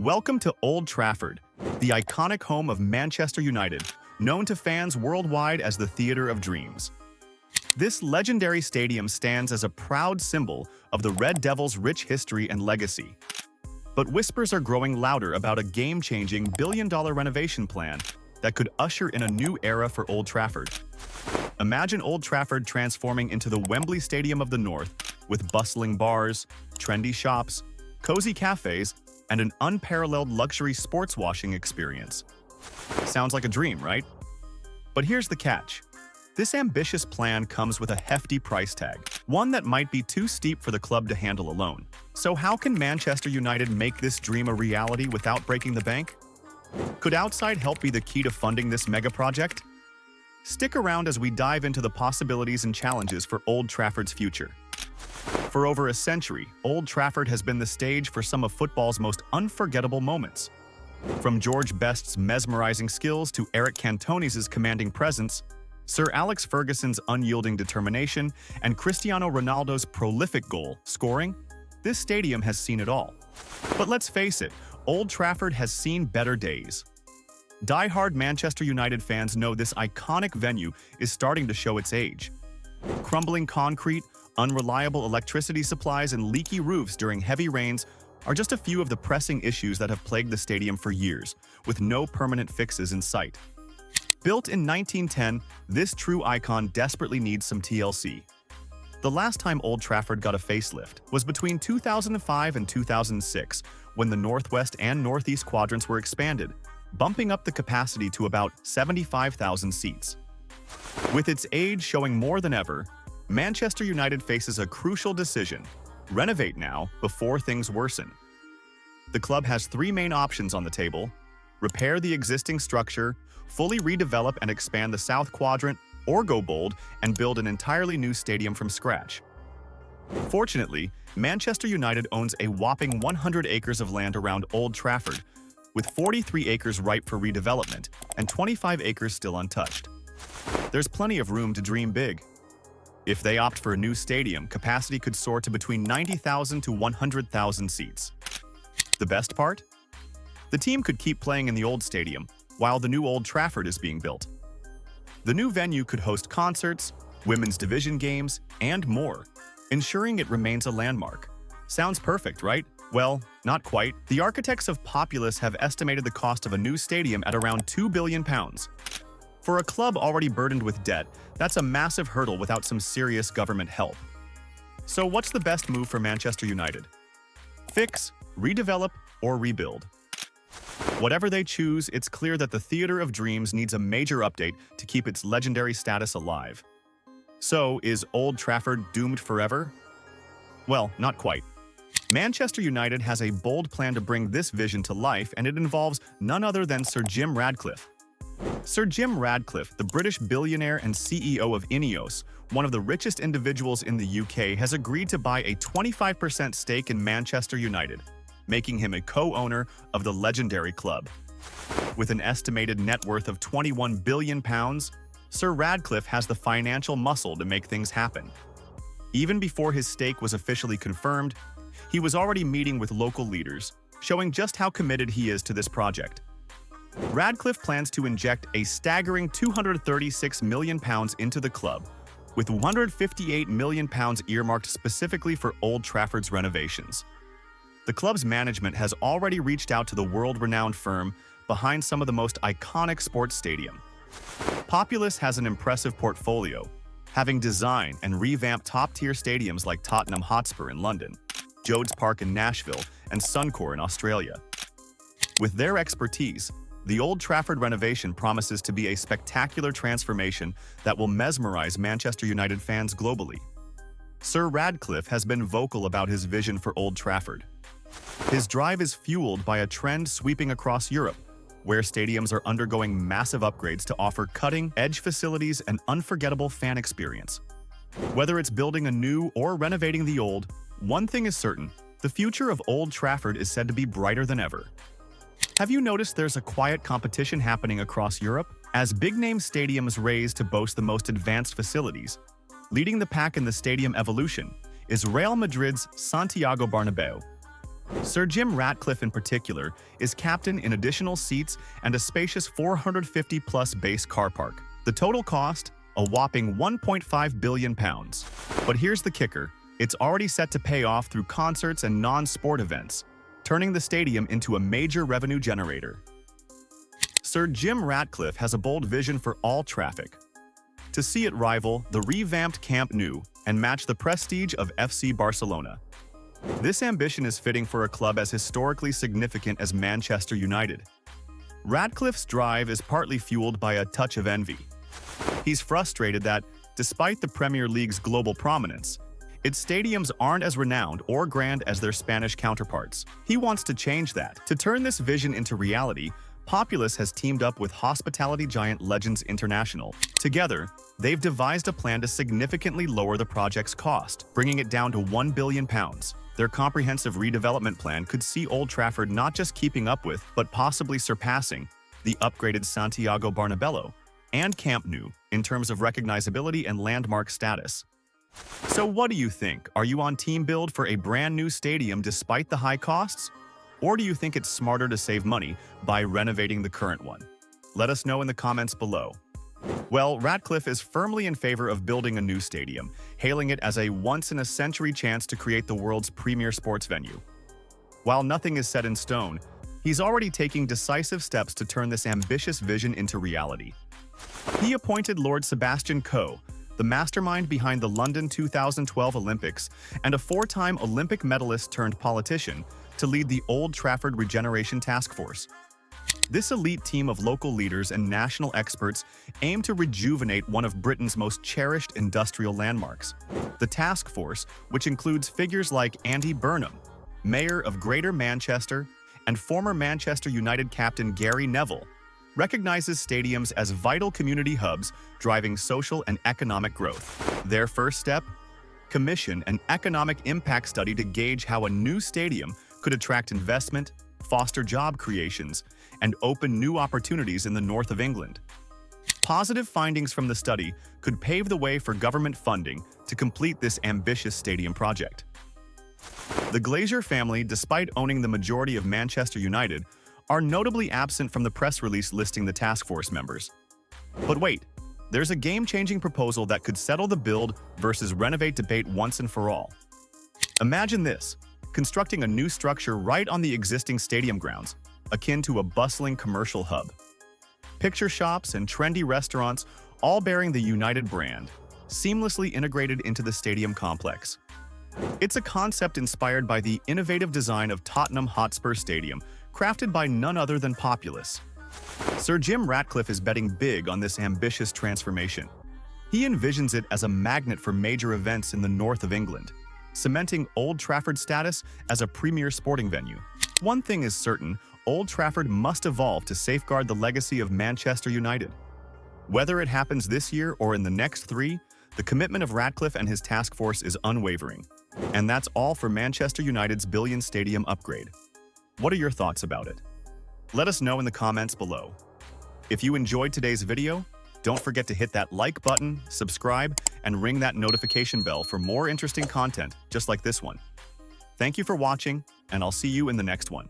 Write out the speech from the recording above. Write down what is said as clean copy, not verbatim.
Welcome to Old Trafford, the iconic home of Manchester United, known to fans worldwide as the Theatre of Dreams. This legendary stadium stands as a proud symbol of the Red Devils' rich history and legacy. But whispers are growing louder about a game-changing billion-dollar renovation plan that could usher in a new era for Old Trafford. Imagine Old Trafford transforming into the Wembley Stadium of the North, with bustling bars, trendy shops, cozy cafes, and an unparalleled luxury sports washing experience. Sounds like a dream, right? But here's the catch. This ambitious plan comes with a hefty price tag, one that might be too steep for the club to handle alone. So how can Manchester United make this dream a reality without breaking the bank? Could outside help be the key to funding this mega project? Stick around as we dive into the possibilities and challenges for Old Trafford's future. For over a century, Old Trafford has been the stage for some of football's most unforgettable moments. From George Best's mesmerizing skills to Eric Cantone's commanding presence, Sir Alex Ferguson's unyielding determination, and Cristiano Ronaldo's prolific goal scoring, this stadium has seen it all. But let's face it, Old Trafford has seen better days. Die-hard Manchester United fans know this iconic venue is starting to show its age. Crumbling concrete, unreliable electricity supplies, and leaky roofs during heavy rains are just a few of the pressing issues that have plagued the stadium for years, with no permanent fixes in sight. Built in 1910, this true icon desperately needs some TLC. The last time Old Trafford got a facelift was between 2005 and 2006, when the northwest and northeast quadrants were expanded, bumping up the capacity to about 75,000 seats. With its age showing more than ever, Manchester United faces a crucial decision: renovate now before things worsen. The club has three main options on the table: repair the existing structure, fully redevelop and expand the south quadrant, or go bold and build an entirely new stadium from scratch. Fortunately, Manchester United owns a whopping 100 acres of land around Old Trafford, with 43 acres ripe for redevelopment and 25 acres still untouched. There's plenty of room to dream big. If they opt for a new stadium, capacity could soar to between 90,000 to 100,000 seats. The best part? The team could keep playing in the old stadium while the new Old Trafford is being built. The new venue could host concerts, women's division games, and more, ensuring it remains a landmark. Sounds perfect, right? Well, not quite. The architects of Populous have estimated the cost of a new stadium at around £2 billion. For a club already burdened with debt, that's a massive hurdle without some serious government help. So what's the best move for Manchester United? Fix, redevelop, or rebuild? Whatever they choose, it's clear that the Theatre of Dreams needs a major update to keep its legendary status alive. So, is Old Trafford doomed forever? Well, not quite. Manchester United has a bold plan to bring this vision to life, and it involves none other than Sir Jim Ratcliffe. Sir Jim Ratcliffe, the British billionaire and CEO of Ineos, one of the richest individuals in the UK, has agreed to buy a 25% stake in Manchester United, making him a co-owner of the legendary club. With an estimated net worth of £21 billion, Sir Ratcliffe has the financial muscle to make things happen. Even before his stake was officially confirmed, he was already meeting with local leaders, showing just how committed he is to this project. Ratcliffe plans to inject a staggering £236 million into the club, with £158 million earmarked specifically for Old Trafford's renovations. The club's management has already reached out to the world-renowned firm behind some of the most iconic sports stadiums. Populous has an impressive portfolio, having designed and revamped top-tier stadiums like Tottenham Hotspur in London, Jodes Park in Nashville, and Suncorp in Australia. With their expertise, the Old Trafford renovation promises to be a spectacular transformation that will mesmerize Manchester United fans globally. Sir Ratcliffe has been vocal about his vision for Old Trafford. His drive is fueled by a trend sweeping across Europe, where stadiums are undergoing massive upgrades to offer cutting-edge facilities and unforgettable fan experience. Whether it's building a new or renovating the old, one thing is certain: the future of Old Trafford is said to be brighter than ever. Have you noticed there's a quiet competition happening across Europe? As big-name stadiums race to boast the most advanced facilities, leading the pack in the stadium evolution is Real Madrid's Santiago Bernabeu. Sir Jim Ratcliffe in particular is captain in additional seats and a spacious 450-plus base car park. The total cost? A whopping £1.5 billion. But here's the kicker. It's already set to pay off through concerts and non-sport events, turning the stadium into a major revenue generator. Sir Jim Ratcliffe has a bold vision for Old Trafford to see it rival the revamped Camp Nou and match the prestige of FC Barcelona. This ambition is fitting for a club as historically significant as Manchester United. Ratcliffe's drive is partly fueled by a touch of envy. He's frustrated that, despite the Premier League's global prominence, its stadiums aren't as renowned or grand as their Spanish counterparts. He wants to change that. To turn this vision into reality, Populous has teamed up with hospitality giant Legends International. Together, they've devised a plan to significantly lower the project's cost, bringing it down to £1 billion. Their comprehensive redevelopment plan could see Old Trafford not just keeping up with, but possibly surpassing, the upgraded Santiago Bernabéu and Camp Nou in terms of recognizability and landmark status. So what do you think? Are you on team build for a brand new stadium despite the high costs? Or do you think it's smarter to save money by renovating the current one? Let us know in the comments below. Well, Ratcliffe is firmly in favor of building a new stadium, hailing it as a once-in-a-century chance to create the world's premier sports venue. While nothing is set in stone, he's already taking decisive steps to turn this ambitious vision into reality. He appointed Lord Sebastian Coe, the mastermind behind the London 2012 Olympics and a four-time Olympic medalist turned politician, to lead the Old Trafford Regeneration Task Force. This elite team of local leaders and national experts aim to rejuvenate one of Britain's most cherished industrial landmarks. The task force, which includes figures like Andy Burnham, Mayor of Greater Manchester, and former Manchester United captain Gary Neville, recognizes stadiums as vital community hubs driving social and economic growth. Their first step? Commission an economic impact study to gauge how a new stadium could attract investment, foster job creations, and open new opportunities in the north of England. Positive findings from the study could pave the way for government funding to complete this ambitious stadium project. The Glazer family, despite owning the majority of Manchester United, are notably absent from the press release listing the task force members. But wait, there's a game-changing proposal that could settle the build versus renovate debate once and for all. Imagine this: constructing a new structure right on the existing stadium grounds, akin to a bustling commercial hub. Picture shops and trendy restaurants, all bearing the United brand, seamlessly integrated into the stadium complex. It's a concept inspired by the innovative design of Tottenham Hotspur Stadium, crafted by none other than Populous. Sir Jim Ratcliffe is betting big on this ambitious transformation. He envisions it as a magnet for major events in the north of England, cementing Old Trafford's status as a premier sporting venue. One thing is certain: Old Trafford must evolve to safeguard the legacy of Manchester United. Whether it happens this year or in the next 3, the commitment of Ratcliffe and his task force is unwavering. And that's all for Manchester United's billion stadium upgrade. What are your thoughts about it? Let us know in the comments below. If you enjoyed today's video, don't forget to hit that like button, subscribe, and ring that notification bell for more interesting content just like this one. Thank you for watching, and I'll see you in the next one.